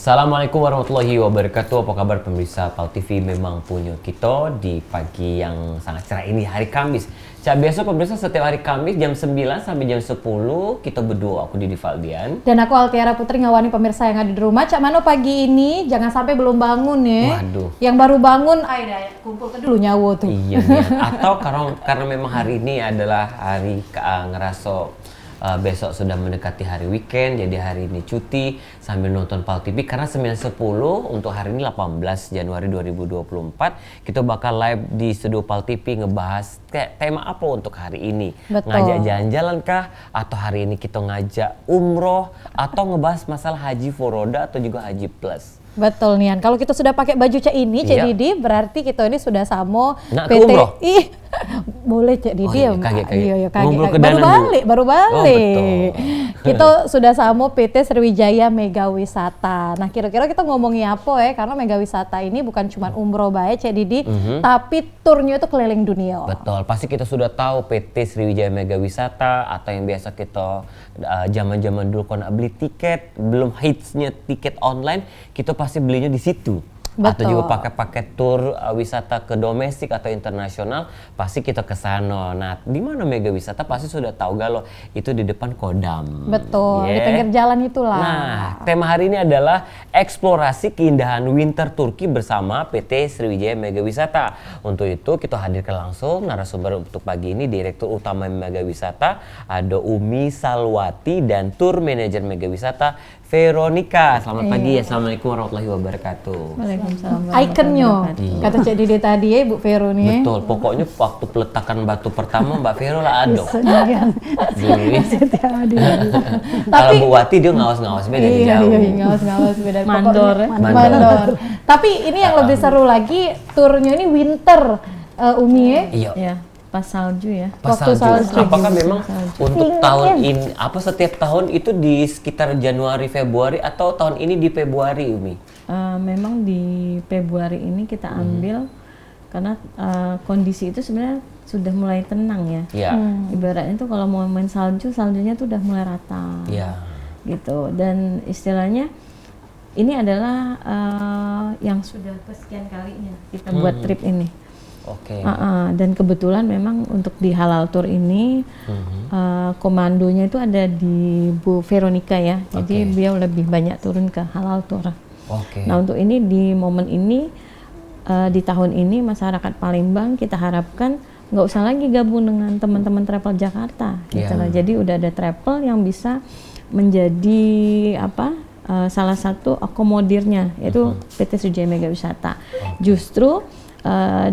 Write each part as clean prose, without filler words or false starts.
Assalamualaikum warahmatullahi wabarakatuh. Apa kabar pemirsa Pal TV? Memang punya kita di pagi yang sangat cerah ini, hari Kamis. Cak biasa pemirsa setiap hari Kamis jam 9 sampai jam 10 kita berdua, aku Didi Valdian. Dan aku Altiara Putri ngawani pemirsa yang ada di rumah. Cak Mano pagi ini jangan sampai belum bangun ya. Waduh. Yang baru bangun, ayo dah kumpul ke dulu nyawo tuh. Iya, atau karena memang hari ini adalah hari ngerasa besok sudah mendekati hari weekend, jadi hari ini cuti sambil nonton Pal TV karena 9.10 untuk hari ini 18 Januari 2024 kita bakal live di studio Pal TV ngebahas tema apa untuk hari ini. Betul. Ngajak jalan-jalan kah? Atau hari ini kita ngajak umroh? Atau ngebahas masalah haji furoda atau juga haji plus? Betul Nian, kalau kita sudah pakai baju Cak ini, Cak Iya. Didi, berarti kita ini sudah samo Nak ke umroh? Ih, boleh Cak Didi Oh, iya, ya. kaget. Iya, Ngumpul ke baru Danang balik, dulu. baru balik. Oh, betul. Kita sudah samo PT Sriwijaya Mega Wisata. Nah, kira-kira kita ngomongin apa ya? Karena Mega Wisata ini bukan cuma umroh baik Cak Didi, tapi turnya itu keliling dunia. Betul, pasti kita sudah tahu PT Sriwijaya Mega Wisata atau yang biasa kita zaman-zaman dulu kalau nak beli tiket, belum hitsnya tiket online, kita pasti belinya di situ. Atau Betul. juga pakai paket tour wisata ke domestik atau internasional, pasti kita ke sana. Nah, di mana Mega Wisata pasti sudah tahu galau itu di depan Kodam. Betul, di Yeah. pinggir jalan itulah. Nah, tema hari ini adalah eksplorasi keindahan winter Turki bersama PT Sriwijaya Mega Wisata. Untuk itu kita hadirkan langsung narasumber untuk pagi ini Direktur Utama Mega Wisata, ada Umi Salwati dan Tour Manager Mega Wisata Veronica. Selamat pagi, Assalamualaikum warahmatullahi wabarakatuh. Waalaikumsalam. Ikonnya, kata Cak Didi tadi ya Ibu Vero nih. Betul, pokoknya waktu peletakan batu pertama Mbak Vero lah ada. Kalau Bu Wati dia ngawas-ngawas beda di jauh. Iya, ngawas-ngawas beda. Mandor. Pokoknya mandor. Tapi ini yang lebih seru lagi, turnya ini winter, Umi ya. Iya. Ya, pas salju ya. Pas Waktu salju. salju. Apakah memang untuk Dingin. tahun ini, apa setiap tahun itu di sekitar Januari Februari atau tahun ini di Februari, Umi? Memang di Februari ini kita ambil karena kondisi itu sebenarnya sudah mulai tenang ya. Iya. Ibaratnya tuh kalau mau main salju, saljunya tuh udah mulai rata. Iya. Gitu. Dan istilahnya ini adalah yang sudah kesekian kalinya kita buat trip ini. Oke. Dan kebetulan memang untuk di Halal Tour ini komandonya itu ada di Bu Veronica ya. Jadi Oke. beliau lebih banyak turun ke Halal Tour. Oke. Nah untuk ini di momen ini di tahun ini masyarakat Palembang kita harapkan nggak usah lagi gabung dengan teman-teman travel Jakarta. Gitu Iya. loh. Jadi udah ada travel yang bisa menjadi salah satu akomodirnya yaitu PT Sriwijaya Mega Wisata. Justru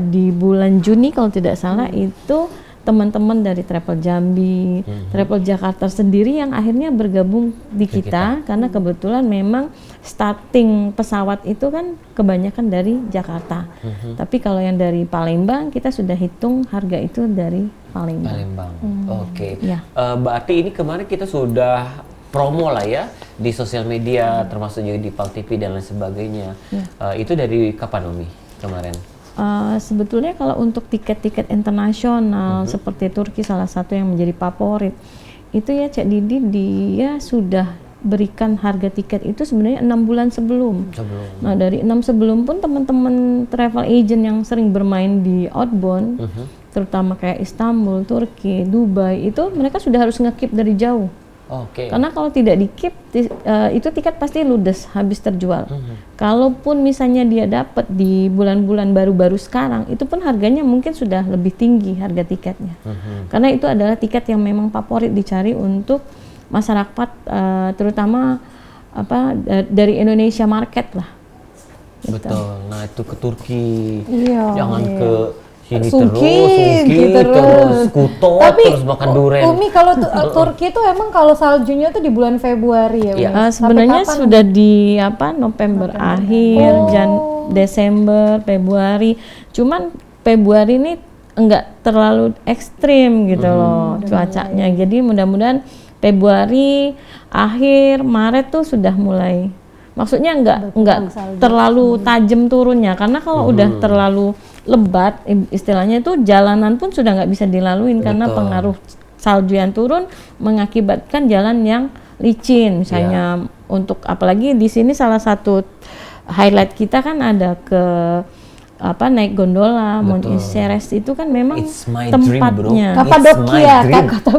di bulan Juni kalau tidak salah itu teman-teman dari Travel Jambi, Travel Jakarta sendiri yang akhirnya bergabung di kita karena kebetulan memang starting pesawat itu kan kebanyakan dari Jakarta. Tapi kalau yang dari Palembang kita sudah hitung harga itu dari Palembang. Palembang. Oke. Ya. Berarti ini kemarin kita sudah promo lah ya di sosial media termasuk juga di Pal TV dan lain sebagainya. Itu dari kapan, Umi, kemarin? Sebetulnya kalau untuk tiket-tiket internasional seperti Turki salah satu yang menjadi favorit itu ya Cak Didi dia sudah berikan harga tiket itu sebenarnya 6 bulan sebelum. Nah dari 6 sebelum pun teman-teman travel agent yang sering bermain di outbound terutama kayak Istanbul, Turki, Dubai itu mereka sudah harus nge-keep dari jauh. Oke. Karena kalau tidak di-keep itu tiket pasti ludes, habis terjual. Kalaupun misalnya dia dapat di bulan-bulan baru-baru sekarang, itu pun harganya mungkin sudah lebih tinggi harga tiketnya. Karena itu adalah tiket yang memang favorit dicari untuk masyarakat terutama dari Indonesia market lah. Betul. Nah, itu ke Turki. Iya. Jangan ke sini Suki terus Kuto, Tapi terus makan durian. Umi kalau Turki itu emang kalau saljunya tuh di bulan Februari ya, Umi? Iya. Sampai Sebenarnya kapan? sudah di November akhir, Desember, Februari. Cuman Februari ini enggak terlalu ekstrim gitu loh cuacanya. Jadi mudah-mudahan Februari akhir Maret tuh sudah mulai. Maksudnya enggak terlalu tajam turunnya karena kalau udah terlalu lebat istilahnya itu jalanan pun sudah nggak bisa dilaluin karena pengaruh salju yang turun mengakibatkan jalan yang licin misalnya untuk apalagi di sini salah satu highlight kita kan ada ke naik gondola Mount Everest itu kan memang It's my dream, bro. tempatnya. Kapadokia,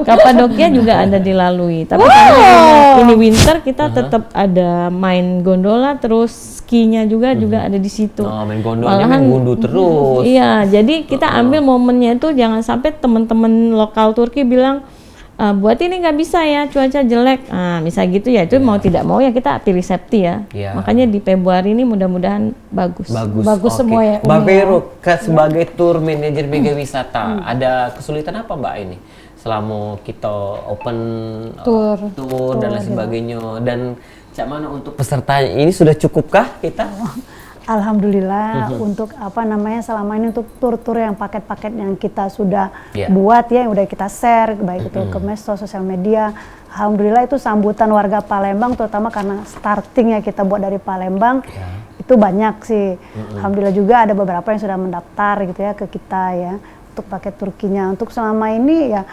Kapadokia juga ada dilalui. Tapi karena ini winter kita tetap ada main gondola, terus skinya juga ada di situ. Oh, main gondolanya main gundu terus. Iya, jadi kita ambil momennya itu jangan sampai teman-teman lokal Turki bilang buat ini nggak bisa ya, cuaca jelek. Nah, misal gitu ya, itu mau tidak mau ya kita pilih safety ya. Makanya di Februari ini mudah-mudahan bagus. Bagus semua ya, Mbak Vero, sebagai tour manager Mega Wisata, ada kesulitan apa Mbak ini? Selama kita open tour dan lain sebagainya. Dan Cak Mano untuk pesertanya ini sudah cukupkah kita? Alhamdulillah untuk selama ini untuk tur-tur yang paket-paket yang kita sudah buat ya, yang udah kita share baik itu ke medsos, sosial media. Alhamdulillah itu sambutan warga Palembang, terutama karena startingnya kita buat dari Palembang itu banyak sih. Alhamdulillah juga ada beberapa yang sudah mendaftar gitu ya ke kita ya untuk paket Turkinya. Untuk selama ini ya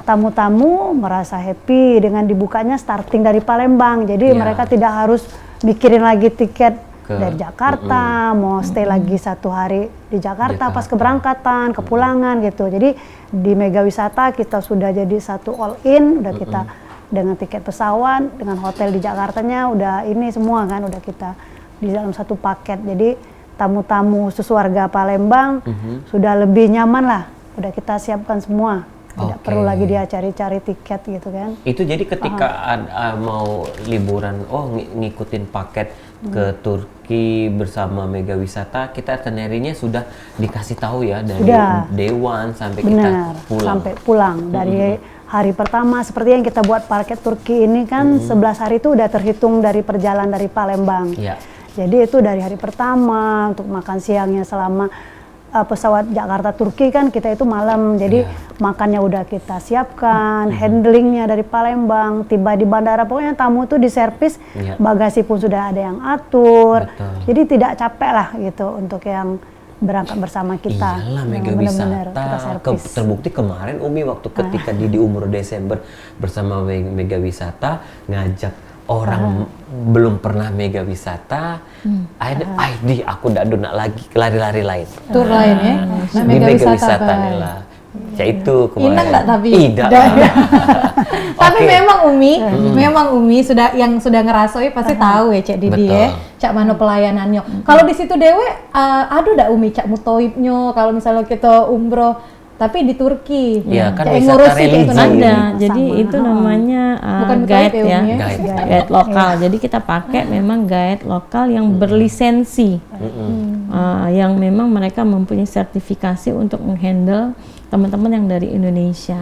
tamu-tamu merasa happy dengan dibukanya starting dari Palembang. Jadi mereka tidak harus mikirin lagi tiket dari Jakarta, mau stay lagi 1 hari di Jakarta pas keberangkatan, kepulangan gitu. Jadi di Mega Wisata kita sudah jadi satu all in, udah kita dengan tiket pesawat, dengan hotel di Jakartanya, udah ini semua kan, udah kita di dalam satu paket. Jadi tamu-tamu khusus warga Palembang sudah lebih nyaman lah, udah kita siapkan semua. Tidak perlu lagi dia cari-cari tiket gitu kan. Itu jadi ketika mau liburan, ngikutin paket ke Turki bersama Mega Wisata, kita itinerary-nya sudah dikasih tahu ya dari day one sampai kita pulang. Sampai pulang. Dari hari pertama seperti yang kita buat paket Turki ini kan 11 hari itu udah terhitung dari perjalanan dari Palembang. Jadi itu dari hari pertama untuk makan siangnya selama pesawat Jakarta Turki kan kita itu malam, jadi makannya udah kita siapkan, handlingnya dari Palembang, tiba di bandara pokoknya tamu tuh diservis, bagasi pun sudah ada yang atur, jadi tidak capek lah gitu untuk yang berangkat bersama kita. Iyalah Mega Wisata, terbukti kemarin Umi waktu ketika di umur Desember bersama Mega Wisata ngajak orang belum pernah Mega Wisata, aku udah nak lagi lari-lari lain. Tur lain ya? Nah, Mega Wisata nih lah. Ya itu kemarin. Inang nggak tapi? Tidak. Tapi memang Umi sudah ngerasoi pasti tahu ya Cak Didi ya, Cak Mano pelayanannya. Kalau di situ dewe, ada ndak Umi Cak Mutoibnya kalau misalnya kita umroh tapi di Turki, kan wisata religi ada. Jadi itu namanya guide ya, guide lokal. Jadi kita pakai memang guide lokal yang berlisensi, yang memang mereka mempunyai sertifikasi untuk menghandle teman-teman yang dari Indonesia.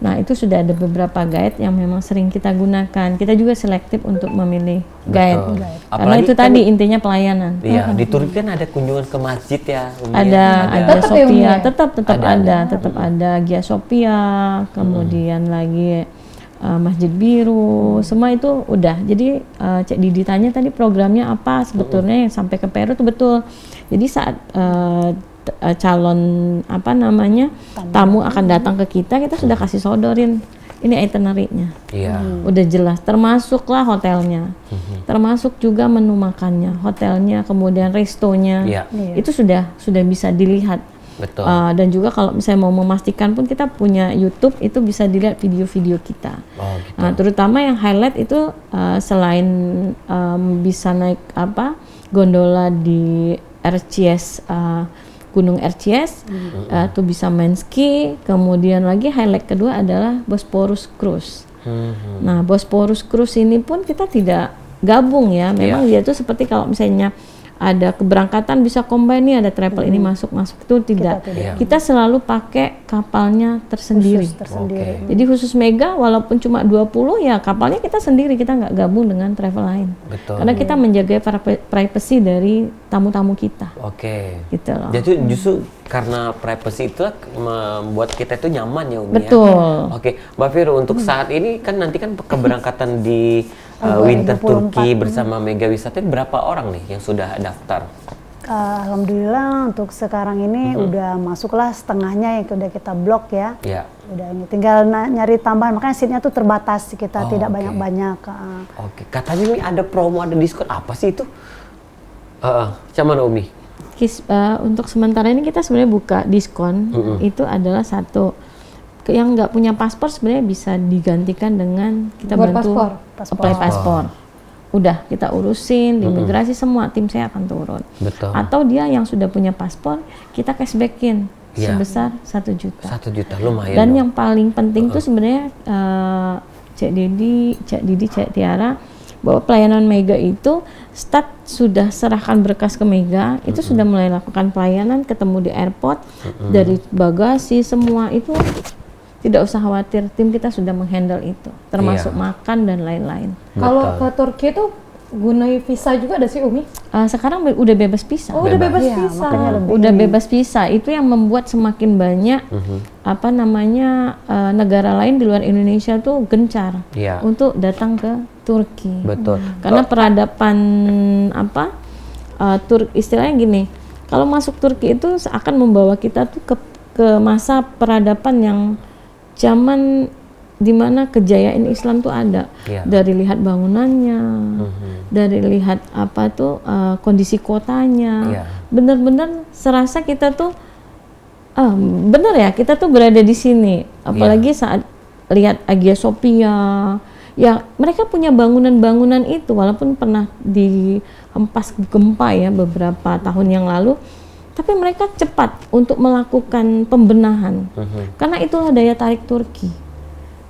Nah itu sudah ada beberapa guide yang memang sering kita gunakan. Kita juga selektif untuk memilih guide. Karena itu kan tadi intinya pelayanan. Iya, di Turki kan ada kunjungan ke masjid ya. Ada Sophia, tetap ada Gia Sophia, kemudian lagi Masjid Biru, semua itu udah. Jadi Cak Didi tanya tadi programnya apa sebetulnya yang sampai ke Peru itu betul. Jadi saat calon tamu akan datang ke kita sudah kasih sodorin ini itinerary-nya. Udah jelas, termasuklah hotelnya, termasuk juga menu makannya, hotelnya, kemudian restonya, itu sudah bisa dilihat. Dan juga kalau misalnya mau memastikan pun kita punya YouTube, itu bisa dilihat video-video kita. Nah, terutama yang highlight itu selain bisa naik gondola di RCS Gunung RCS, tuh bisa main ski. Kemudian lagi highlight kedua adalah Bosporus Cruise. Nah, Bosporus Cruise ini pun kita tidak gabung ya. Memang dia tuh seperti kalau misalnya ada keberangkatan bisa combine nih, ada travel ini masuk itu tidak. Kita selalu pakai kapalnya tersendiri. Jadi khusus Mega walaupun cuma 20 ya kapalnya kita sendiri, kita nggak gabung dengan travel lain. Karena kita menjaga privacy dari tamu-tamu kita. Gitu loh. Jadi justru karena privacy itulah membuat kita itu nyaman ya Umi. Mbak Vero, untuk saat ini kan nanti kan keberangkatan di Winter Turki bersama Mega Wisata berapa orang nih yang sudah daftar? Alhamdulillah untuk sekarang ini udah masuklah setengahnya yang udah kita blok ya. Iya. Udah ini tinggal nyari tambahan, makanya seatnya tuh terbatas kita tidak oke. banyak-banyak. Oke, katanya nih ada promo, ada diskon, apa sih itu? Cuman Umi? Untuk sementara ini kita sebenarnya buka diskon, itu adalah satu. Yang nggak punya paspor sebenarnya bisa digantikan dengan kita Buat bantu apply paspor. Udah kita urusin di imigrasi, semua tim saya akan turun. Betul. Atau dia yang sudah punya paspor, kita cashbackin sebesar 1 juta. 1 juta, lumayan. Dan dong. yang paling penting itu sebenarnya Cek Didi, Cek Tiara, bahwa pelayanan Mega itu sudah serahkan berkas ke Mega, itu sudah mulai lakukan pelayanan, ketemu di airport, dari bagasi semua itu tidak usah khawatir, tim kita sudah menghandle itu, termasuk makan dan lain-lain. Kalau ke Turki itu guna visa juga ada sih Umi? Sekarang udah bebas visa. Oh, udah bebas Iya, visa. makanya lebih Udah bebas visa, itu yang membuat semakin banyak negara lain di luar Indonesia tuh gencar Iya. untuk datang ke Turki. Betul. Karena peradaban istilahnya gini, kalau masuk Turki itu akan membawa kita tuh ke masa peradaban yang zaman dimana kejayaan Islam tuh ada. Iya. Dari lihat bangunannya, dari lihat kondisi kotanya, Iya. bener-bener serasa kita tuh bener ya, kita tuh berada di sini. Apalagi saat lihat Hagia Sophia, ya mereka punya bangunan-bangunan itu walaupun pernah dihempas gempa ya beberapa tahun yang lalu, tapi mereka cepat untuk melakukan pembenahan karena itulah daya tarik Turki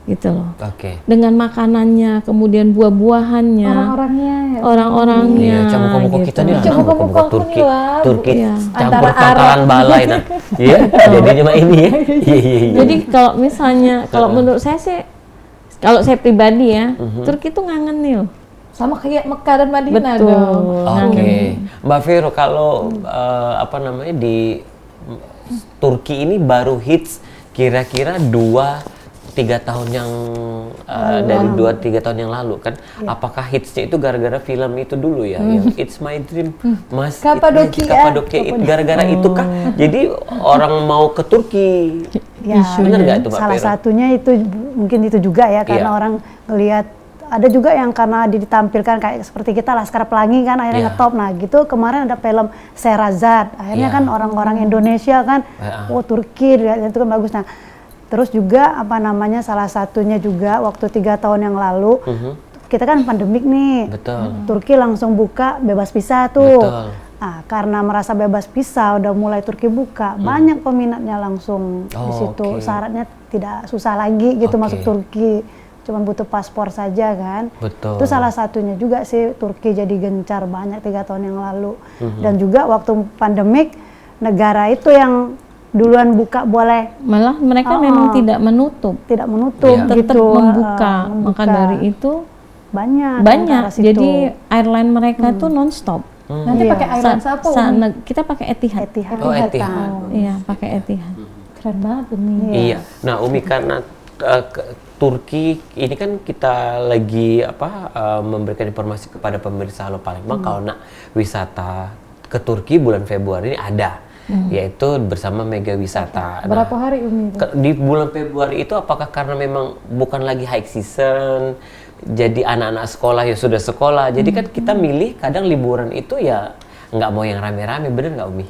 gitu loh. Oke. Dengan makanannya, kemudian buah-buahannya, Orang-orangnya. Iya, campur-campur gitu. kita nih. Campur-campur Turki. lah, Turki Iya. campur Antara pangkalan balai nah. Iya, jadi cuma ini ya. Iya. Jadi kalau misalnya, kalau menurut saya sih, kalau saya pribadi ya, Turki tuh ngangen nih loh. Sama kayak Mekah dan Madinah Betul. dong. Oke. Mbak Vero, kalau di Turki ini baru hits kira-kira 2-3 tahun yang dari 2-3 tahun yang lalu kan? Apakah hitsnya itu gara-gara film itu dulu ya, yang It's My Dream, Mas Kapadokia. gara-gara itu kah? Jadi orang mau ke Turki. Ya, Bener nggak itu Mbak salah Vero? satunya itu mungkin itu juga ya, karena Iya. orang ngelihat ada juga yang karena ditampilkan kayak seperti kita Laskar Pelangi kan akhirnya Iya. ngetop. Nah gitu kemarin ada film Sherazad, akhirnya Iya. kan orang-orang Indonesia kan, oh Turki itu kan bagus. Nah terus juga salah satunya juga waktu 3 tahun yang lalu kita kan pandemik nih, Betul. Turki langsung buka bebas visa tuh. Betul. Nah, karena merasa bebas visa udah mulai Turki buka, banyak peminatnya langsung di situ. oke. Syaratnya tidak susah lagi gitu Oke. masuk Turki. Cuman butuh paspor saja kan. Betul. Itu salah satunya juga sih Turki jadi gencar banyak 3 tahun yang lalu. Dan juga waktu pandemik negara itu yang duluan buka boleh Malah mereka memang tidak menutup, tidak menutup Iya. tetap gitu. membuka. Maka membuka. dari itu banyak. banyak. antara situ. Jadi airline mereka tuh non-stop. Nanti Iya. pakai airline apa Umi? Kita pakai Etihad. Etihad. Oh, Etihad. Iya, pakai Etihad. Keren banget Umi. Iya. Nah, Umi, karena Turki ini kan kita lagi memberikan informasi kepada pemirsa Halo Palembang kalau nak wisata ke Turki bulan Februari ini ada, yaitu bersama Mega Wisata. Berapa hari Umi? Di bulan Februari itu apakah karena memang bukan lagi high season, jadi anak-anak sekolah ya sudah sekolah, jadi kan kita milih kadang liburan itu ya nggak mau yang rame-rame, bener nggak Umi?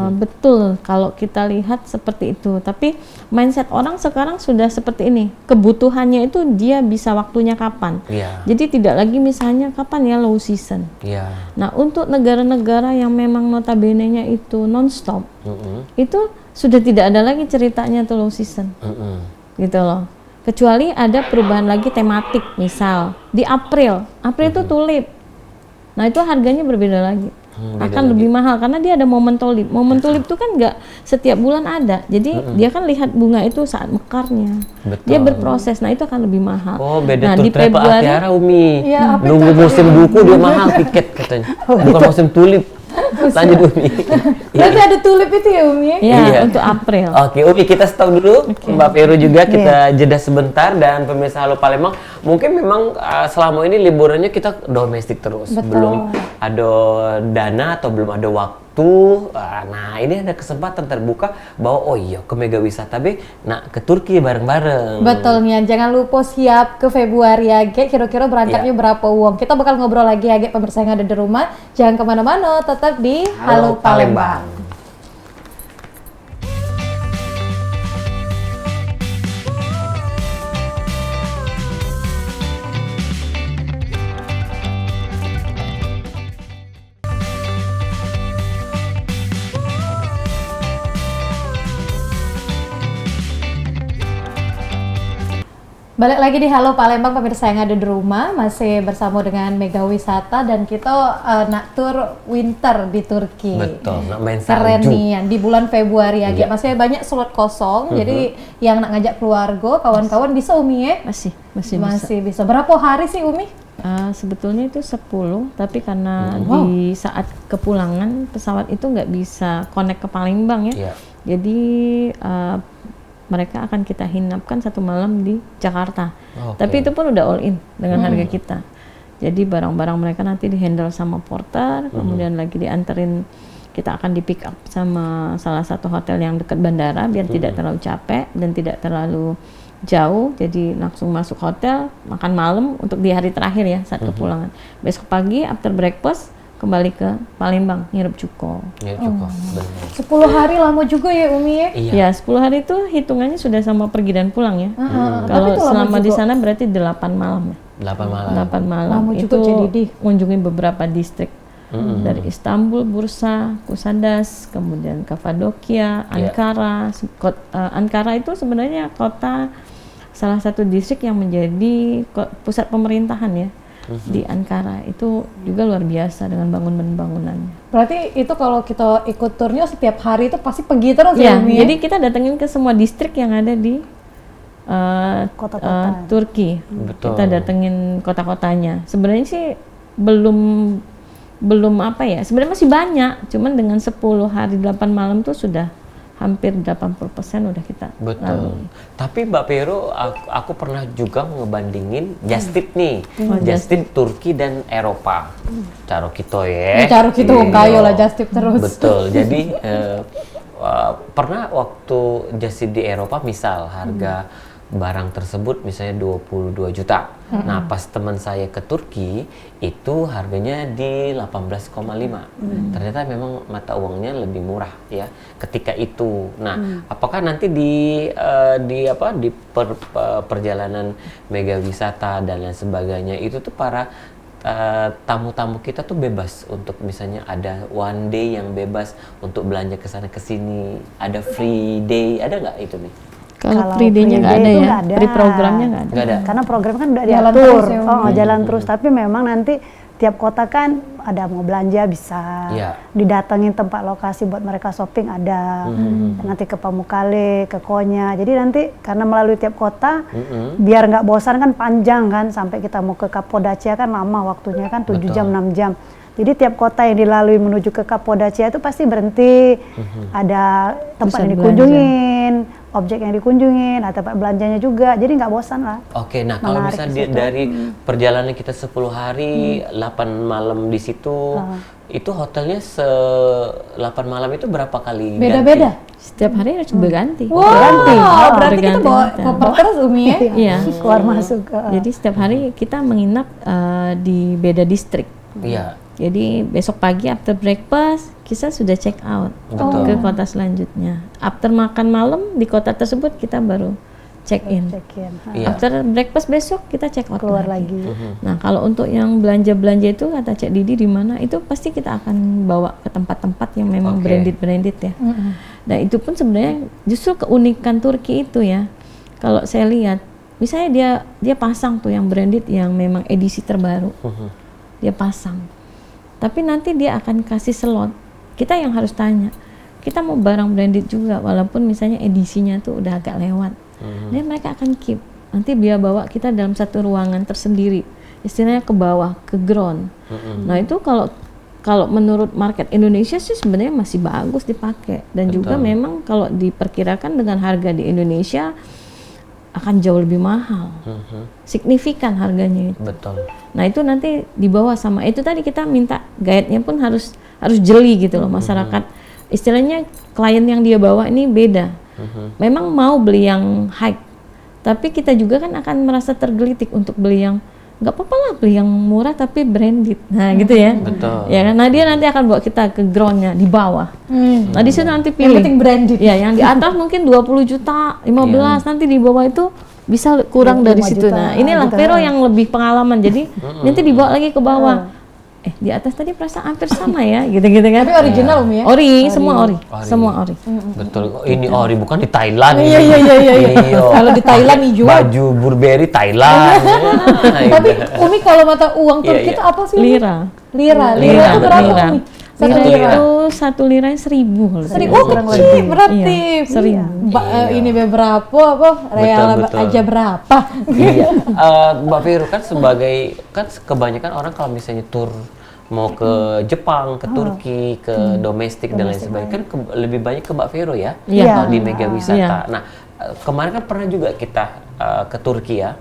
Betul, kalau kita lihat seperti itu. Tapi mindset orang sekarang sudah seperti ini. Kebutuhannya itu dia bisa waktunya kapan. Iya. Jadi tidak lagi misalnya kapan ya low season. Iya. Nah, untuk negara-negara yang memang notabene-nya itu non-stop, itu sudah tidak ada lagi ceritanya tuh low season. Gitu loh. Kecuali ada perubahan lagi tematik, misal di April itu tulip. Nah, itu harganya berbeda lagi. Akan lebih mahal karena dia ada momen tulip. Momen tulip itu kan nggak setiap bulan ada. Jadi dia kan lihat bunga itu saat mekarnya. Betul. Dia berproses. Nah, itu akan lebih mahal. Oh, beda nah, tuh di Februari Tiara Umi. Iya, apa Nunggu itu? musim buku dia mahal tiket katanya. Bukan musim tulip. Lanjut Umi. Berarti ada tulip itu ya Umi? ya Iya. untuk April. Oke, Umi, kita stop dulu. Mbak Vero juga kita jeda sebentar, dan pemirsa Halo Palembang, mungkin memang selama ini liburannya kita domestik terus, belum ada dana atau belum ada waktu, nah ini ada kesempatan terbuka bahwa oh iya ke Mega Wisata B, nah ke Turki bareng-bareng. Betul Nian, jangan lupa siap ke Februari ya, Ge. Kira-kira berangkatnya berapa uang? Kita bakal ngobrol lagi ya, Ge, pemirsa yang ada di rumah. Jangan kemana-mana, tetap di Halo Palembang. Balik lagi di Halo Palembang, pemirsa yang ada di rumah, masih bersama dengan Mega Wisata dan kita nak tur winter di Turki. Betul, nak main Keren salju. nih, di bulan Februari ya, Iya. masih banyak slot kosong, jadi yang nak ngajak keluarga, kawan-kawan bisa Umi ya? Masih Bisa. Berapa hari sih Umi? Sebetulnya itu 10, tapi karena di saat kepulangan pesawat itu nggak bisa connect ke Palembang ya. Iya. Jadi mereka akan kita hinapkan 1 malam di Jakarta. Oke. Tapi itu pun udah all in dengan harga kita. Jadi barang-barang mereka nanti dihandle sama porter, kemudian lagi dianterin, kita akan di pick up sama salah satu hotel yang dekat bandara biar tidak terlalu capek dan tidak terlalu jauh. Jadi langsung masuk hotel, makan malam untuk di hari terakhir ya saat kepulangan. Besok pagi after breakfast kembali ke Palembang ngirup cuko. Ya cukup, benar. 10 hari lama juga ya Umi ya? Iya. Ya 10 hari itu hitungannya sudah sama pergi dan pulang ya. Tapi Kalau itu lama selama di juga. sana berarti 8 malam ya. 8 malam. 8 malam Lama itu juga, Cik Didi. mengunjungi beberapa distrik dari Istanbul, Bursa, Kusadas, kemudian Kapadokia, Ankara. Ankara itu sebenarnya kota salah satu distrik yang menjadi pusat pemerintahan ya. Di Ankara itu juga luar biasa dengan bangunannya. Berarti itu kalau kita ikut turnya setiap hari itu pasti pergi terus ya Ya, Umi ya? jadi kita datengin ke semua distrik yang ada di Kota-kota. Turki. Betul. Kita datengin kota-kotanya. Sebenarnya sih belum apa ya? Sebenarnya masih banyak. Cuman dengan 10 hari 8 malam tuh sudah hampir 80% udah kita Betul. lalui. Tapi Mbak Pero, aku pernah juga ngebandingin just tip nih, just tip Turki dan Eropa. Caro kita ya. Caro kita wong Iya. kayo lah just tip terus. Betul. Jadi pernah waktu just tip di Eropa, misal harga barang tersebut misalnya 22 juta. Nah, pas teman saya ke Turki itu harganya di 18,5. Ternyata memang mata uangnya lebih murah ya ketika itu. Nah, apakah nanti di perjalanan Mega Wisata dan lain sebagainya itu tuh para tamu-tamu kita tuh bebas untuk misalnya ada one day yang bebas untuk belanja ke sana ke sini, ada free day, ada nggak itu nih? Kalau free day-nya nggak free ada day itu ya, nggak ada. pre-programnya nggak ada. Nggak ada. Karena program kan udah Jalan diatur, terus ya, Umi. jalan terus. Tapi memang nanti tiap kota kan ada mau belanja bisa, Iya. didatengin tempat lokasi buat mereka shopping ada, nanti ke Pamukkale, ke Konya. Jadi nanti karena melalui tiap kota, biar nggak bosan kan panjang kan, sampai kita mau ke Kapodacia kan lama waktunya kan 7 jam 6 jam. Jadi tiap kota yang dilalui menuju ke Kapodacia itu pasti berhenti, ada tempat Bisa yang dikunjungin, objek yang dikunjungin, ada tempat belanjanya juga, jadi nggak bosan lah. Oke, nah kalau Menarik misalnya di situ. dari perjalanan kita 10 hari, 8 malam di situ, itu hotelnya 8 malam itu berapa kali Beda-beda. ganti? Setiap hari harus berganti. Wow, berarti kita Berganti bawa hotel. koper terus Umi ya? Iya. Keluar masuk. Jadi setiap hari kita menginap di beda distrik. Iya. Jadi besok pagi after breakfast kita sudah check out Betul. ke kota selanjutnya. After makan malam di kota tersebut kita baru check in. Check-in. Iya. After breakfast besok kita check out Keluar lagi. lagi. Nah kalau untuk yang belanja-belanja itu kata Cak Didi di mana itu pasti kita akan bawa ke tempat-tempat yang memang Oke. branded ya. Nah itu pun sebenarnya justru keunikan Turki itu ya. Kalau saya lihat, misalnya dia pasang tuh yang branded yang memang edisi terbaru, dia pasang. Tapi nanti dia akan kasih slot. Kita yang harus tanya. Kita mau barang branded juga, walaupun misalnya edisinya tuh udah agak lewat. Dan mereka akan keep. Nanti dia bawa kita dalam satu ruangan tersendiri. Istilahnya ke bawah, ke ground. Nah itu kalau menurut market Indonesia sih sebenarnya masih bagus dipakai. Dan juga memang kalau diperkirakan dengan harga di Indonesia, akan jauh lebih mahal. Signifikan harganya itu. Betul. Nah itu nanti dibawa sama itu tadi kita minta guide-nya pun harus jeli gitu loh masyarakat. Istilahnya klien yang dia bawa ini beda. Memang mau beli yang high, tapi kita juga kan akan merasa tergelitik untuk beli yang nggak apa-apa lah beli yang murah tapi branded. Nah gitu ya. Betul. Ya kan. Nah dia nanti akan bawa kita ke groundnya di bawah. Nah di situ nanti pilih. Yang penting branded. Ya yang di atas mungkin 20 juta, 15, nanti di bawah itu bisa kurang dari 5 situ. juta, Nah inilah gitu. Vero yang lebih pengalaman. Jadi nanti dibawa lagi ke bawah. Di atas tadi perasaan hampir sama ya, gitu-gitu kan. Tapi original Umi ya? Ori, semua ori. Semua ori. Betul. Oh, ini ori bukan di Thailand. Iya. Iya. Kalau di Thailand nih jual. Baju Burberry Thailand. Tapi Umi kalau mata uang Turki Iya, itu apa sih Umi? Lira. Lira Lira, itu berapa lira. Umi? Lira Satu lira. itu 1 lira 1.000 kalau Seribu, tidak oh salah. kecil berarti. Iya, 1.000. Ini beberapa apa? Real betul. aja berapa? Iya. Mbak Vero kan sebagai kan kebanyakan orang kalau misalnya tur mau ke Jepang, ke Turki, ke domestik dan lain sebagainya kan lebih banyak ke Mbak Vero ya, Iya. kalau di Mega Wisata. Iya. Nah kemarin kan pernah juga kita ke Turki ya.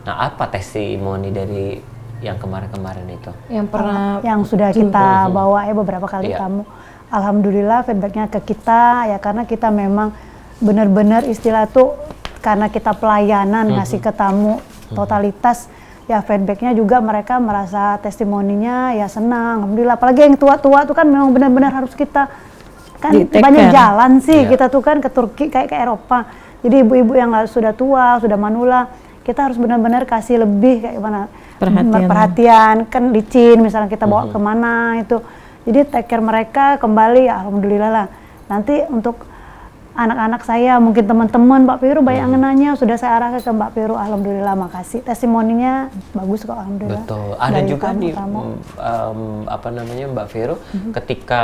Nah apa testimoni dari yang kemarin-kemarin itu? Yang pernah yang sudah kita bawa ya beberapa kali Iya. tamu. Alhamdulillah feedbacknya ke kita ya karena kita memang benar-benar istilah tuh karena kita pelayanan ngasih ke tamu totalitas ya feedbacknya juga mereka merasa testimoninya ya senang. Alhamdulillah apalagi yang tua-tua tuh kan memang benar-benar harus kita kan Di take banyak care. jalan sih Iya. kita tuh kan ke Turki kayak ke Eropa. Jadi ibu-ibu yang sudah tua, sudah manula kita harus benar-benar kasih lebih kayak gimana perhatian kan licin misalnya kita bawa kemana itu jadi take care mereka kembali ya alhamdulillah lah nanti untuk anak-anak saya mungkin teman-teman Mbak Vero banyak yang nanya sudah saya arahkan ke Mbak Vero alhamdulillah makasih testimoninya bagus kok alhamdulillah. Betul. Ada Dari juga nih tamu-tamu. apa namanya Mbak Vero ketika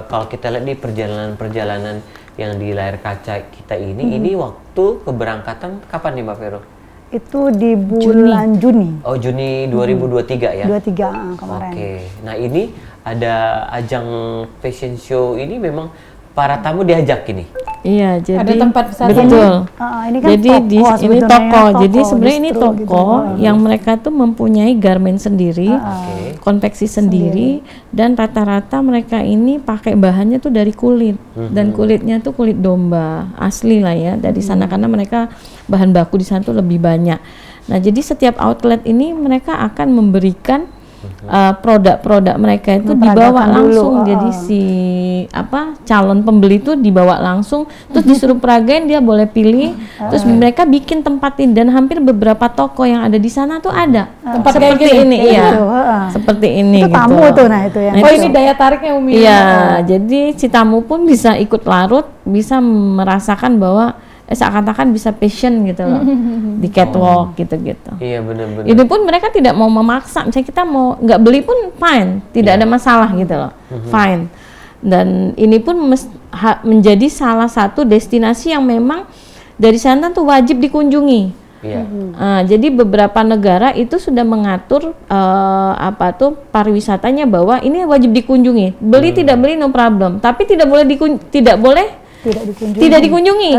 kalau kita lihat di perjalanan-perjalanan yang di layar kaca kita ini waktu keberangkatan kapan nih Mbak Vero? Itu di bulan Juni Oh Juni 2023 ya? 23 kemarin. Oke. Nah ini ada ajang fashion show ini memang para tamu diajak ini. Iya, jadi Ada tempat wisata. betul. Ini kan Jadi toko ini sebetulnya, toko. Jadi sebenarnya ini distro toko gitu. yang mereka tuh mempunyai garment sendiri, Oke. konveksi sendiri, dan rata-rata mereka ini pakai bahannya tuh dari kulit dan kulitnya tuh kulit domba asli lah ya dari sana karena mereka bahan baku di sana tuh lebih banyak. Nah jadi setiap outlet ini mereka akan memberikan produk-produk mereka itu dibawa Memperagakan langsung. dulu, Jadi si calon pembeli itu dibawa langsung, terus disuruh peragain dia boleh pilih, terus mereka bikin tempatin dan hampir beberapa toko yang ada di sana tuh ada Tempat kayak seperti gini? ini, iya, Gitu, seperti ini. Itu tamu gitu. tuh, nah itu yang Oh itu- ini daya tariknya Umi. Iya, jadi si tamu pun bisa ikut larut, bisa merasakan bahwa seakan-akan bisa passion gitu loh di catwalk gitu-gitu. Iya benar-benar. Ini pun mereka tidak mau memaksa, misalnya kita mau nggak beli pun fine, tidak ada masalah gitu loh, fine. Dan ini pun menjadi salah satu destinasi yang memang dari sana tuh wajib dikunjungi. Iya. Jadi beberapa negara itu sudah mengatur pariwisatanya bahwa ini wajib dikunjungi. Beli tidak beli no problem, tapi tidak boleh tidak dikunjungi.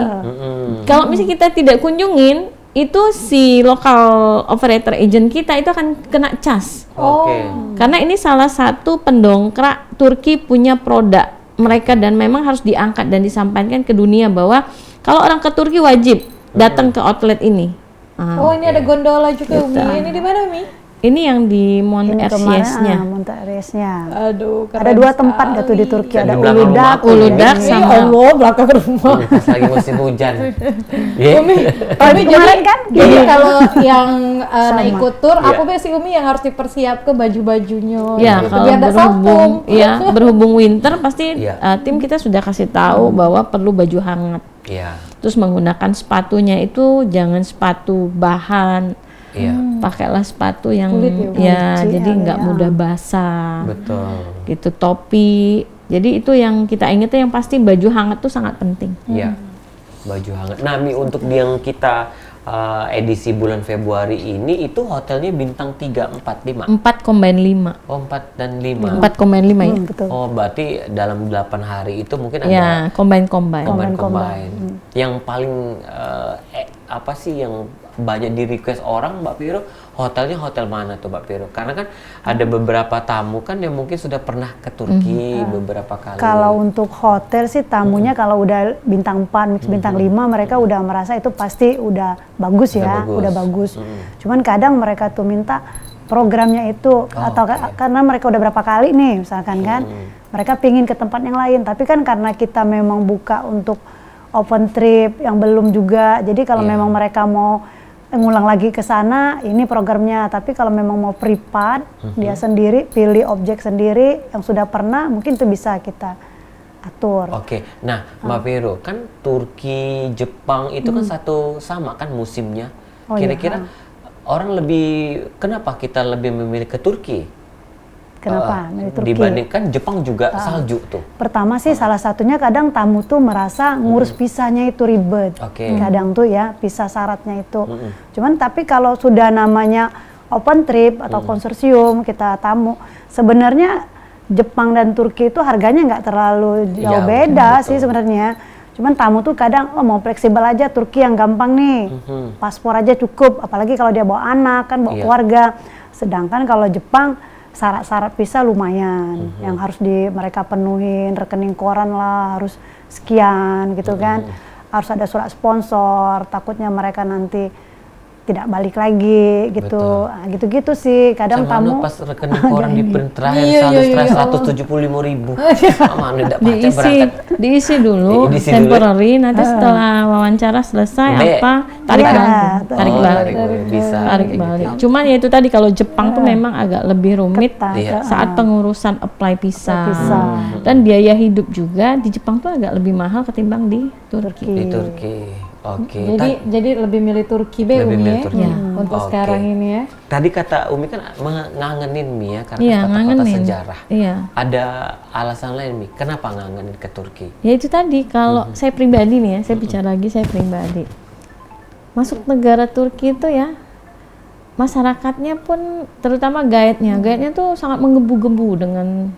Kalau misalnya kita tidak kunjungin, itu si lokal operator agent kita itu akan kena cas. Oke. Karena ini salah satu pendongkrak Turki punya produk mereka dan memang harus diangkat dan disampaikan ke dunia bahwa kalau orang ke Turki wajib datang ke outlet ini. Oh ini ada gondola juga Umi. Ini di mana Umi? Ini yang di Mont Erciyes-nya. Mont Erciyes-nya. Aduh, Ada 2 tempat gak tuh di Turki, ada Di belakang Uludag, rumahku. Uludag Ya sama Allah, belakang rumah. Pas lagi musim hujan. Iya. Umi kemarin kan? Jadi kalau yang naik tur, Iya. apa sih Umi yang harus dipersiapkan baju-bajunya? Ya, gitu, kalau biar nggak salpung. berhubung winter pasti Iya. tim kita sudah kasih tahu bahwa perlu baju hangat. Iya. Terus menggunakan sepatunya itu jangan sepatu bahan. Iya. Pakailah sepatu yang Kulit ya, jadi nggak mudah basah. Betul. Gitu, topi. Jadi itu yang kita ingat yang pasti baju hangat tuh sangat penting. Iya. Baju hangat. Nah, Mi, untuk yang kita edisi bulan Februari ini itu hotelnya bintang 3, 4, 5. 4,5. Oh, 4 dan 5. 4,5 ya. Betul. Oh, berarti dalam 8 hari itu mungkin Ya, ada combine. combine. Yang paling apa sih yang banyak di request orang Mbak Viro? Hotelnya hotel mana tuh Mbak Viro? Karena kan ada beberapa tamu kan yang mungkin sudah pernah ke Turki beberapa kali. Kalau untuk hotel sih tamunya kalau udah bintang 4, bintang 5 mereka udah merasa itu pasti udah bagus ya, udah bagus. Cuman kadang mereka tuh minta programnya itu atau karena mereka udah berapa kali nih misalkan kan, mereka pingin ke tempat yang lain. Tapi kan karena kita memang buka untuk open trip yang belum juga, jadi kalau memang mereka mau ngulang lagi ke sana, ini programnya. Tapi kalau memang mau privat, dia sendiri pilih objek sendiri yang sudah pernah, mungkin itu bisa kita atur. Oke, nah Mbak Vero, kan Turki, Jepang itu kan satu sama kan musimnya. Kira-kira orang lebih, kenapa kita lebih memilih ke Turki? Kenapa? Dibandingkan Jepang juga salju tuh. Pertama sih salah satunya kadang tamu tuh merasa ngurus visanya itu ribet. Kadang tuh ya visa syaratnya itu. Cuman tapi kalau sudah namanya open trip atau konsorsium kita tamu, sebenarnya Jepang dan Turki itu harganya nggak terlalu jauh beda sih sebenarnya. Cuman tamu tuh kadang mau fleksibel aja, Turki yang gampang nih, paspor aja cukup. Apalagi kalau dia bawa anak kan, bawa keluarga. Sedangkan kalau Jepang syarat-syarat visa lumayan, yang harus mereka penuhin, rekening koran lah harus sekian gitu kan, harus ada surat sponsor, takutnya mereka nanti tidak balik lagi gitu. Nah, gitu-gitu sih kadang tamu pas rekening koran di terakhir 175.000 mana tidak diisi dulu temporary, nanti setelah wawancara selesai tarik balik. Cuman ya itu tadi kalau Jepang tuh memang agak lebih rumit saat pengurusan apply visa. Dan biaya hidup juga di Jepang tuh agak lebih mahal ketimbang di Turki. Oke. Jadi lebih milih Turki Umi ya untuk sekarang ini ya. Tadi kata Umi kan ngangenin Mi ya karena kota-kota sejarah. Ada alasan lain Mi, kenapa ngangenin ke Turki? Ya itu tadi kalau saya pribadi nih ya, saya bicara lagi saya pribadi. Masuk negara Turki itu ya, masyarakatnya pun terutama guide-nya tuh sangat menggebu-gebu dengan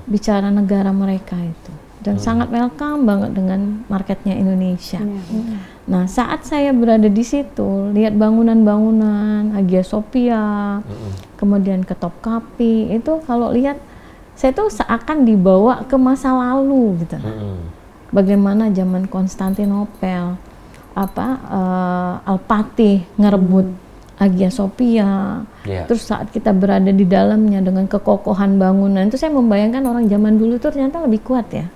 bicara negara mereka itu. Dan sangat welcome banget dengan marketnya Indonesia. Nah, saat saya berada di situ, lihat bangunan-bangunan Hagia Sophia, kemudian ke Topkapi, itu kalau lihat saya tuh seakan dibawa ke masa lalu gitu. Bagaimana zaman Konstantinopel, Al-Fatih ngerebut Hagia Sophia. Terus saat kita berada di dalamnya dengan kekokohan bangunan, itu saya membayangkan orang zaman dulu tuh ternyata lebih kuat ya.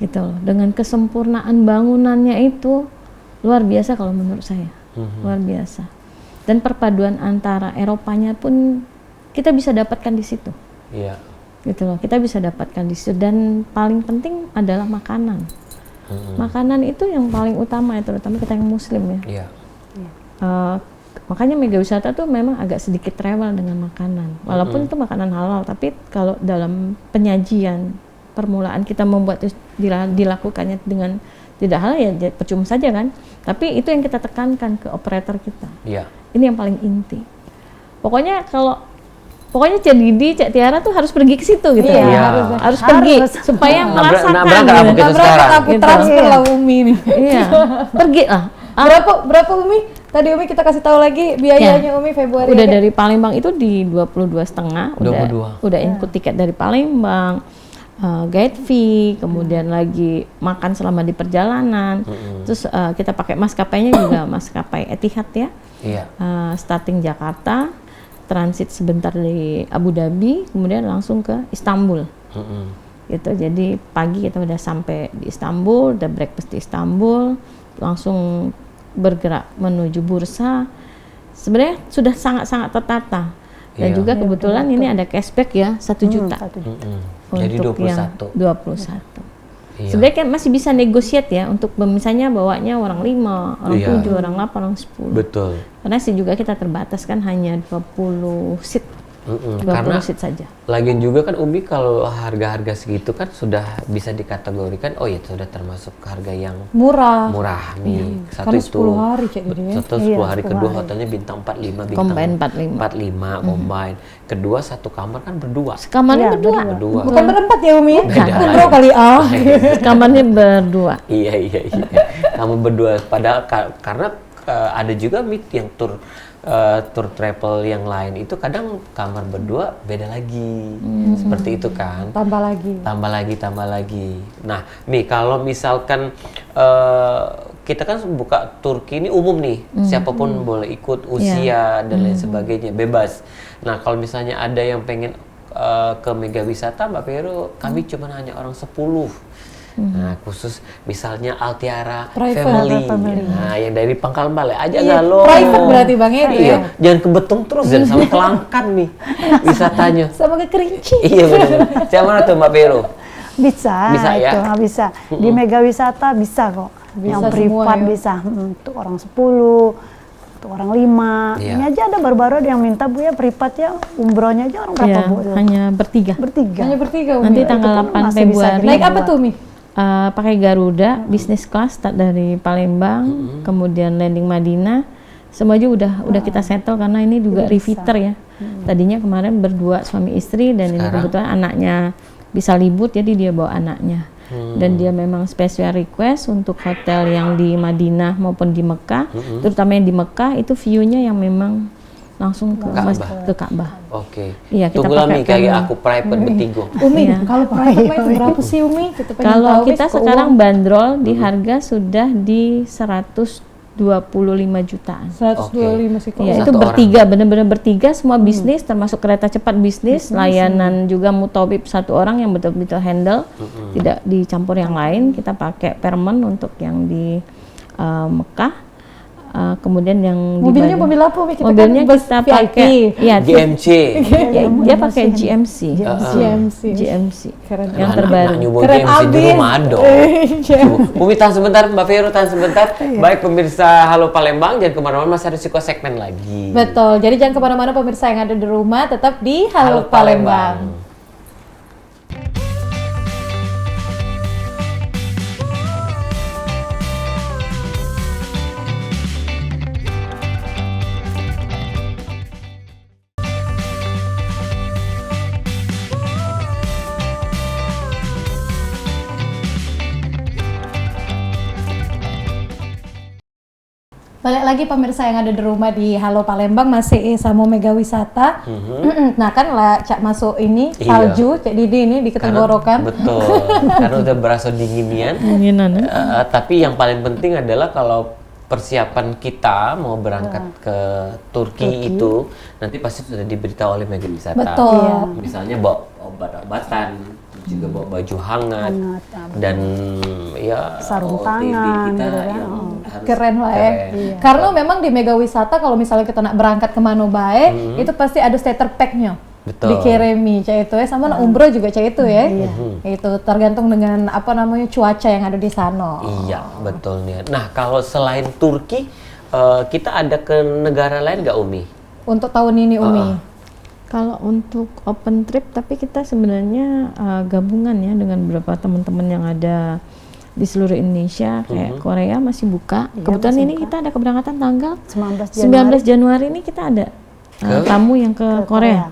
Gitu loh, dengan kesempurnaan bangunannya itu luar biasa kalau menurut saya, luar biasa. Dan perpaduan antara Eropanya pun kita bisa dapatkan di situ, gitu loh, kita bisa dapatkan di situ. Dan paling penting adalah makanan. Makanan itu yang paling utama ya, terutama kita yang Muslim ya. Makanya Mega Wisata tuh memang agak sedikit travel dengan makanan, walaupun itu makanan halal, tapi kalau dalam penyajian permulaan kita membuat dilakukannya dengan tidak halal ya percuma saja kan. Tapi itu yang kita tekankan ke operator kita. Ini yang paling inti. Pokoknya Cak Didi, Cak Tiara tuh harus pergi ke situ gitu. Harus pergi supaya merasakan. Transfer lah Umi nih. Pergi lah. Berapa Umi? Tadi Umi kita kasih tahu lagi biayanya Umi Februari. Udah dari Palembang itu di 22,5. Udah include tiket dari Palembang. Guide fee, kemudian lagi makan selama di perjalanan, terus kita pakai maskapainya juga maskapai Etihad ya, starting Jakarta, transit sebentar di Abu Dhabi, kemudian langsung ke Istanbul, gitu. Jadi pagi kita udah sampai di Istanbul, udah breakfast di Istanbul, langsung bergerak menuju bursa. Sebenarnya sudah sangat-sangat tertata. Dan juga kebetulan ini ada cashback ya 1 juta. Jadi untuk 21. yang 21. Sebenarnya kan masih bisa negosiat ya untuk misalnya bawanya orang 5, orang 7, orang 8, orang 10. Betul. Karena sih juga kita terbatas kan hanya 20 seat. 20 seat saja. Lagian juga kan Umi kalau harga-harga segitu kan sudah bisa dikategorikan sudah termasuk harga yang murah nih. Satu itu 10 hari Cak gitu ya. Satu 10 hari, kedua hotelnya bintang 45, bintang combine 45 combine. Kedua satu kamar kan berdua. Kamarnya berdua. Bukan berempat ya Umi? Umroh kali Kamarnya berdua. Iya. Kamu berdua. Padahal karena ada juga mit yang tour travel yang lain itu kadang kamar berdua beda lagi. Seperti itu kan. Tambah lagi. Nah, Mi, kalau misalkan kita kan buka Turki ini umum nih, siapapun boleh ikut, usia dan lain sebagainya, bebas. Nah, kalau misalnya ada yang pengen ke Mega Wisata, Mbak Vero, kami cuma hanya orang 10. Nah, khusus misalnya Altiara Family. Nah, yang dari Pangkal Balai aja galau. Private berarti Bang Eri ya? Jangan ke Betung terus, jangan sama Kelangkan nih wisatanya. Sama ke Kerinci. Iya benar. Siapa mana tuh Mbak Vero? Bisa ya? itu bisa. Di Mega Wisata bisa kok. Yang privat bisa. Untuk orang 10, untuk orang 5. Ini aja ada baru-baru yang minta Bu ya privat ya, umrohnya aja orang berapa Bu? Hanya bertiga. Hanya bertiga. Nanti tanggal 8 Februari. Naik apa tuh Mi? Pakai Garuda, bisnis kelas start dari Palembang, kemudian landing Madinah. Semua juga udah kita settle karena ini juga repeater ya. Tadinya kemarin berdua suami istri dan ini kebetulan anaknya bisa libur jadi dia bawa anaknya. Dan dia memang special request untuk hotel yang di Madinah maupun di Mekah, terutama yang di Mekah itu view-nya yang memang langsung ke Ka'bah. Oke. Iya, kita Tunggulah Mi, pakai kayak aku private bertiga. Umi, kalau private itu berapa sih Umi? Kalau kita sekarang bandrol di harga sudah di 125 jutaan. 125 sih kalau. Ya, itu bertiga, benar-benar bertiga semua bisnis termasuk kereta cepat bisnis, layanan juga mutawib satu orang yang betul-betul handle, tidak dicampur yang lain. Kita pakai permen untuk yang di Mekah. Kemudian yang mobilnya mobil apa? Mobilnya kita pakai GMC. Dia pakai GMC. Keren. Yang terbaru. Keren abis. Umi tahan sebentar, Mbak Vero tahan sebentar. Baik pemirsa Halo Palembang, jangan kemana-mana, masih ada Siko segmen lagi. Betul, jadi jangan kemana-mana pemirsa yang ada di rumah, tetap di Halo Palembang. Balik lagi pemirsa yang ada di rumah di Halo Palembang, masih sama Mega Wisata. Nah kan lah Cak masuk ini salju, Cak Didi ini di Ketenggorokan. Betul, karena udah berasa dinginan. Tapi yang paling penting adalah kalau persiapan kita mau berangkat ke Turki itu nanti pasti sudah diberitahu oleh Mega Wisata. Betul. Misalnya bawa obat-obatan, juga bawa baju hangat dan ya sarung tangan kita gitu yang harus keren lah ya. Karena memang di Mega Wisata kalau misalnya kita nak berangkat ke Manobae itu pasti ada starter pack-nya. Betul. Dikirimi cah itu ya, sama umroh juga cah itu ya. Itu tergantung dengan apa namanya cuaca yang ada di sana. Iya, betul nih. Nah, kalau selain Turki kita ada ke negara lain nggak Umi? Untuk tahun ini Umi. Kalau untuk open trip, tapi kita sebenarnya gabungan ya dengan beberapa teman-teman yang ada di seluruh Indonesia, kayak Korea masih buka. Kebetulan ini kita ada keberangkatan tanggal 19 Januari ini kita ada tamu yang ke Korea.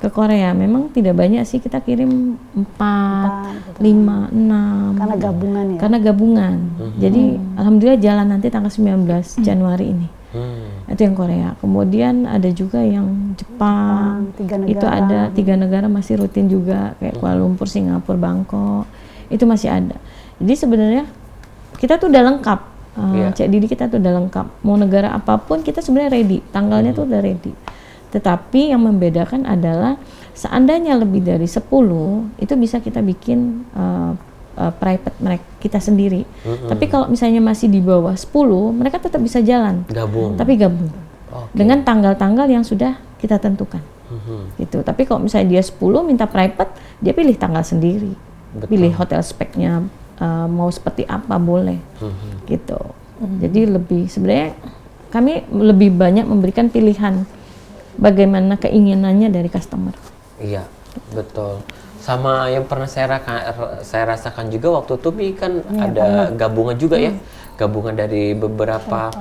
Ke Korea. Memang tidak banyak sih, kita kirim 4, 5, 6. Karena gabungan ya? Karena gabungan. Jadi alhamdulillah jalan nanti tanggal 19 Januari ini. Itu yang Korea. Kemudian ada juga yang Jepang. 3 negara. Itu ada 3 negara masih rutin juga, kayak Kuala Lumpur, Singapura, Bangkok. Itu masih ada. Jadi sebenarnya kita tuh udah lengkap. Cak Didi, kita tuh udah lengkap. Mau negara apapun kita sebenarnya ready. Tanggalnya tuh udah ready. Tetapi yang membedakan adalah seandainya lebih dari 10 itu bisa kita bikin private mereka kita sendiri. Tapi kalau misalnya masih di bawah 10, mereka tetap bisa jalan. Tapi gabung. Dengan tanggal-tanggal yang sudah kita tentukan. Gitu. Tapi kalau misalnya dia 10 minta private, dia pilih tanggal sendiri. Pilih hotel speknya mau seperti apa boleh. Gitu. Jadi lebih sebenarnya kami lebih banyak memberikan pilihan bagaimana keinginannya dari customer. Iya, betul. Sama yang pernah saya rasakan juga waktu itu Mi kan ada gabungan juga ya, gabungan dari beberapa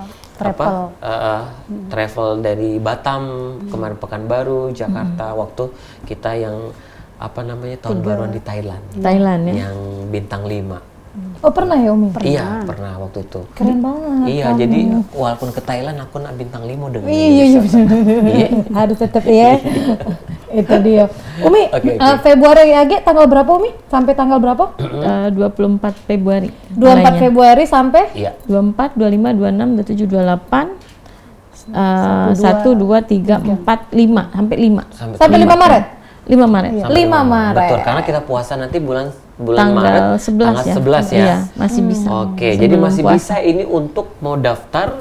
travel dari Batam kemarin Pekanbaru, Jakarta waktu kita yang apa namanya tahun baruan di Thailand. Thailand ya. Yang bintang 5. Oh pernah ya Umi? Iya, pernah waktu itu. Keren banget. Iya, kamu. jadi walaupun ke Thailand aku nak bintang 5 dengan Iya, iya benar. Harus tetap ya. Itu dia. Umi, Oke. Februari lagi tanggal berapa Umi? Sampai tanggal berapa? 24 Februari. 24 Februari sampai Iya. 24, 25, 26, 27, 28, 1, 2, 3, 4, 5, sampai 5. sampai 5 Maret. 5 Maret. Iya. 5 Maret. Betul, karena kita puasa nanti bulan Tanggal Maret, 11 tanggal ya. 11 ya. Iya, masih bisa. Oke, Sebelum jadi masih puasa. bisa ini untuk mau daftar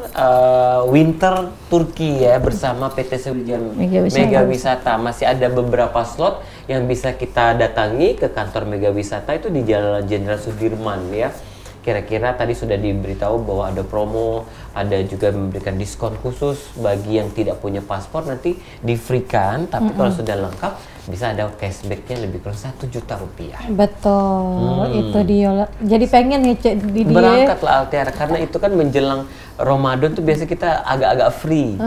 winter Turki ya bersama PT Sriwijaya Mega Wisata. Masih ada beberapa slot yang bisa kita datangi ke kantor Mega Wisata itu di Jalan Jenderal Sudirman ya. Kira-kira tadi sudah diberitahu bahwa ada promo, ada juga memberikan diskon khusus bagi yang tidak punya paspor nanti di-free-kan, tapi kalau sudah lengkap bisa ada cashback-nya lebih kurang 1 juta rupiah. Betul, itu dia. Jadi pengen nih Cek di dia. Berangkatlah Altiara karena itu kan menjelang Ramadan tuh biasa kita agak-agak free.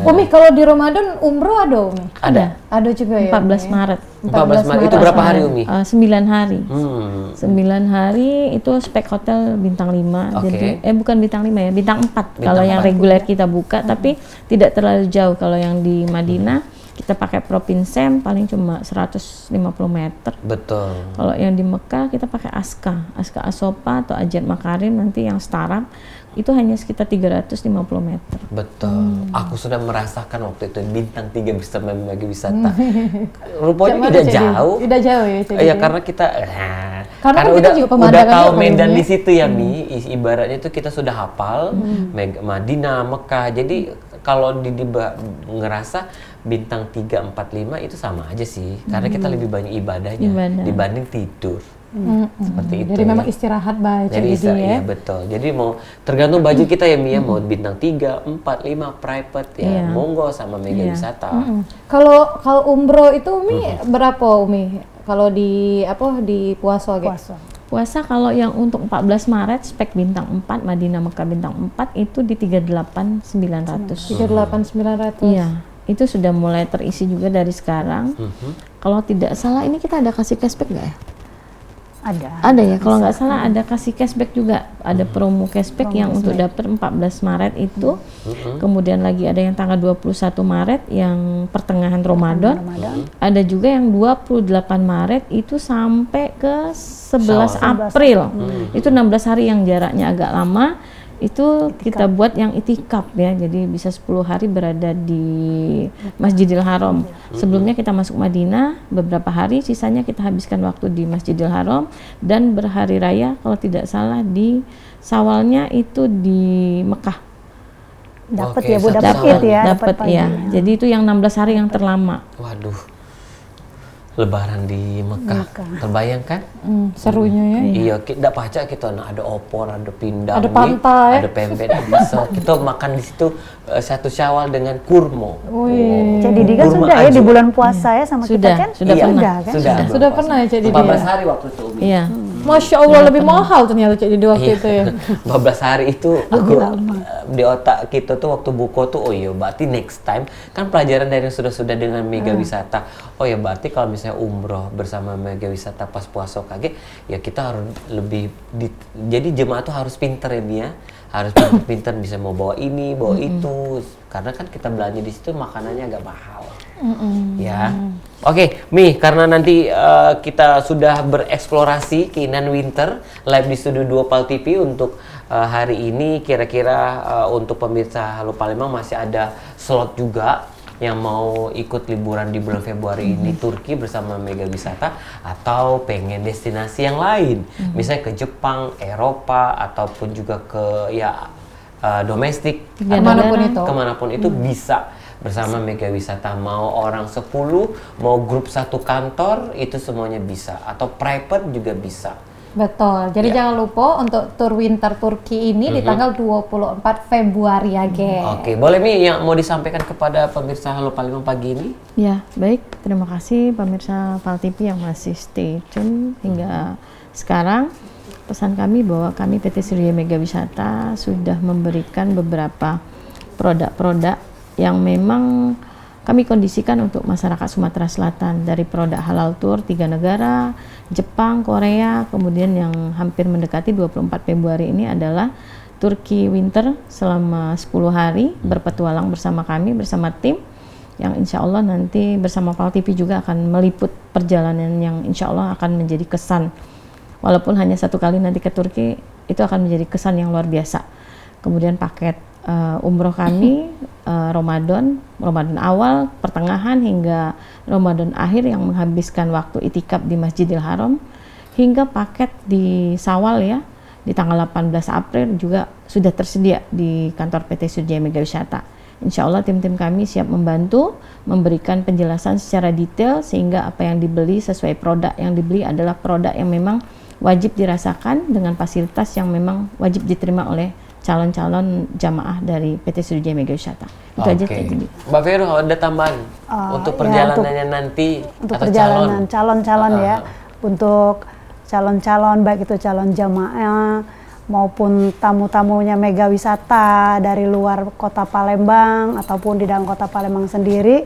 Umi kalau di Ramadan umroh ada Umi? Ada. Ada juga ya. 14 Maret. 14 Maret itu berapa hari Umi? 9 hari. 9 Hmm. hari itu spek hotel bintang 5. Oke. Jadi bukan bintang 5 ya, bintang 4 kalau yang 4. reguler kita buka, tapi tidak terlalu jauh. Kalau yang di Madinah kita pakai Propinsem paling cuma 150 meter. Betul. Kalau yang di Mekah kita pakai Aska Asopa atau Ajat Makarim nanti yang startup itu hanya sekitar 350 meter. Betul. Aku sudah merasakan waktu itu bintang 3 bersama Mega Wisata. Rupanya Mana, tidak Cek Di? jauh. Tidak jauh ya Cek Iya, Di? karena kita Karena kan kita juga pemandangan udah tahu juga, medan Umi. di situ ya Mi. Ibaratnya itu kita sudah hafal Madinah, Mekah. Jadi kalau ngerasa bintang 3, 4, 5 itu sama aja sih. Karena kita lebih banyak ibadahnya Ibadah. dibanding tidur. Seperti itu. Jadi memang ya. istirahat baik Cek Jadi Didi ya. iya betul. Jadi mau tergantung budget kita ya Mia, mau bintang 3, 4, 5 private ya. Iya. Monggo sama Mega Wisata. Kalau umroh itu Umi berapa Umi? Kalau di puasa gitu? Puasa. Puasa kalau yang untuk 14 Maret spek bintang 4 Madinah Mekah bintang 4 itu di 38.900. 38.900. Iya, itu sudah mulai terisi juga dari sekarang. Kalau tidak salah ini kita ada kasih cashback nggak ya? Ada ya, kalau nggak salah ada kasih cashback juga. Ada promo cashback yang untuk dapat 14 Maret itu. Kemudian lagi ada yang tanggal 21 Maret yang pertengahan Ramadan. Ada juga yang 28 Maret itu sampai ke 11 April. Itu 16 hari yang jaraknya agak lama. Itu kita buat yang itikaf ya, jadi bisa 10 hari berada di Masjidil Haram. Sebelumnya kita masuk Madinah beberapa hari, sisanya kita habiskan waktu di Masjidil Haram dan berhari raya kalau tidak salah di Syawalnya itu di Mekah. Dapat Oke, ya Bu, satu dapat Syawal. Id ya, Dapat ya. Jadi itu yang 16 hari yang terlama. Waduh. Lebaran di Mekah. Terbayangkan? Serunya ya. Iya, kita pacak kita ada opor, ada pindang, Ada pantai. ada pempek, bisa. Kita makan di situ 1 Syawal dengan kurma. Jadi Didi kan Kurma sudah ya aju. di bulan puasa ya sama Sudah, kita kan? sudah Iya, pernah. kan? Sudah pernah ya Cek Didi 14 ya? hari waktu itu Umi. Iya. Masya Allah lebih mahal ternyata Cek Didi waktu itu ya. 14 hari itu aku di otak kita tuh waktu buko tuh oh iya berarti next time kan pelajaran dari yang sudah-sudah dengan Mega Wisata. Oh ya berarti kalau misalnya umroh bersama Mega Wisata pas puasa kaget ya kita harus lebih jadi jemaah tuh harus pinter ya Mia. Harus pinter bisa mau bawa ini, bawa itu. Karena kan kita belanja di situ makanannya agak mahal. Ya. Oke, Mi, karena nanti kita sudah bereksplorasi keindahan winter live di Studio 2 Pal TV untuk hari ini kira-kira untuk pemirsa Halo Palembang masih ada slot juga yang mau ikut liburan di bulan Februari ini Turki bersama Mega Wisata atau pengen destinasi yang lain, misalnya ke Jepang, Eropa ataupun juga ke domestik, kemanapun itu bisa bersama Mega Wisata. Mau orang 10, mau grup 1 kantor itu semuanya bisa, atau private juga bisa. Betul. Jadi jangan lupa untuk tur winter Turki ini di tanggal 24 Februari ya, Oke, boleh Mi yang mau disampaikan kepada pemirsa Halo Palembang pagi ini? Ya, baik. Terima kasih pemirsa Pal TV yang masih stay tune hingga sekarang. Pesan kami bahwa kami PT Sriwijaya Mega Wisata sudah memberikan beberapa produk-produk yang memang kami kondisikan untuk masyarakat Sumatera Selatan dari produk halal tour 3 negara, Jepang, Korea, kemudian yang hampir mendekati 24 Februari ini adalah Turki Winter selama 10 hari berpetualang bersama kami, bersama tim yang insya Allah nanti bersama Pal TV juga akan meliput perjalanan yang insya Allah akan menjadi kesan. Walaupun hanya 1 kali nanti ke Turki, itu akan menjadi kesan yang luar biasa. Kemudian paket umroh kami Ramadan awal, pertengahan hingga Ramadan akhir yang menghabiskan waktu itikaf di Masjidil Haram, hingga paket di Syawal ya, di tanggal 18 April juga sudah tersedia di kantor PT Sriwijaya Mega Wisata. Insya Allah tim-tim kami siap membantu, memberikan penjelasan secara detail sehingga apa yang dibeli sesuai produk yang dibeli adalah produk yang memang wajib dirasakan dengan fasilitas yang memang wajib diterima oleh calon-calon jamaah dari PT Sriwijaya Mega Wisata. Itu aja Cik. Mbak Vero, ada tambahan untuk perjalanannya nanti untuk atau perjalanan calon-calon ya, untuk calon-calon baik itu calon jamaah maupun tamu-tamunya Mega Wisata dari luar kota Palembang ataupun di dalam kota Palembang sendiri,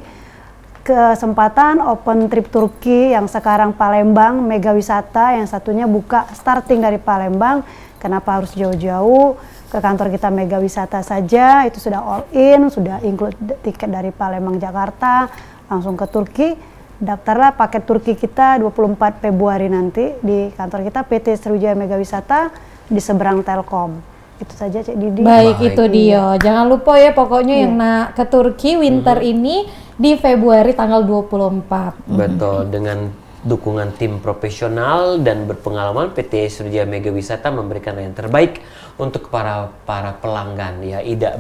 kesempatan open trip Turki yang sekarang Palembang Mega Wisata, yang satunya buka starting dari Palembang. Kenapa harus jauh-jauh? Ke kantor kita Mega Wisata saja itu sudah all in, sudah include tiket dari Palembang Jakarta langsung ke Turki. Daftarlah paket Turki kita 24 Februari nanti di kantor kita PT Sriwijaya Mega Wisata di seberang Telkom. Itu saja Cik Didi. Baik, itu dia. Jangan lupa ya pokoknya yang nak ke Turki winter ini di Februari tanggal 24. Betul, dengan dukungan tim profesional dan berpengalaman, PT Sriwijaya Mega Wisata memberikan yang terbaik untuk para pelanggan ya, tidak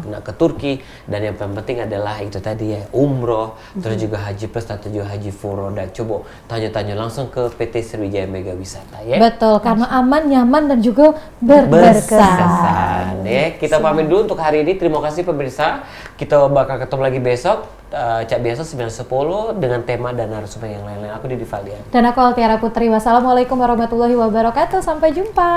nak ke Turki, dan yang paling penting adalah itu tadi ya, umroh, terus juga haji plus atau juga haji furoda. Coba tanya-tanya langsung ke PT Sriwijaya Mega Wisata ya. Betul, karena aman, nyaman dan juga berkesan. Ya, kita pamit dulu untuk hari ini. Terima kasih pemirsa. Kita bakal ketemu lagi besok. Cak biasa 9.10 dengan tema dan narasumber yang lain-lain. Aku Didi Valdian. Dan aku Altiara Putri. Wassalamualaikum warahmatullahi wabarakatuh. Sampai jumpa.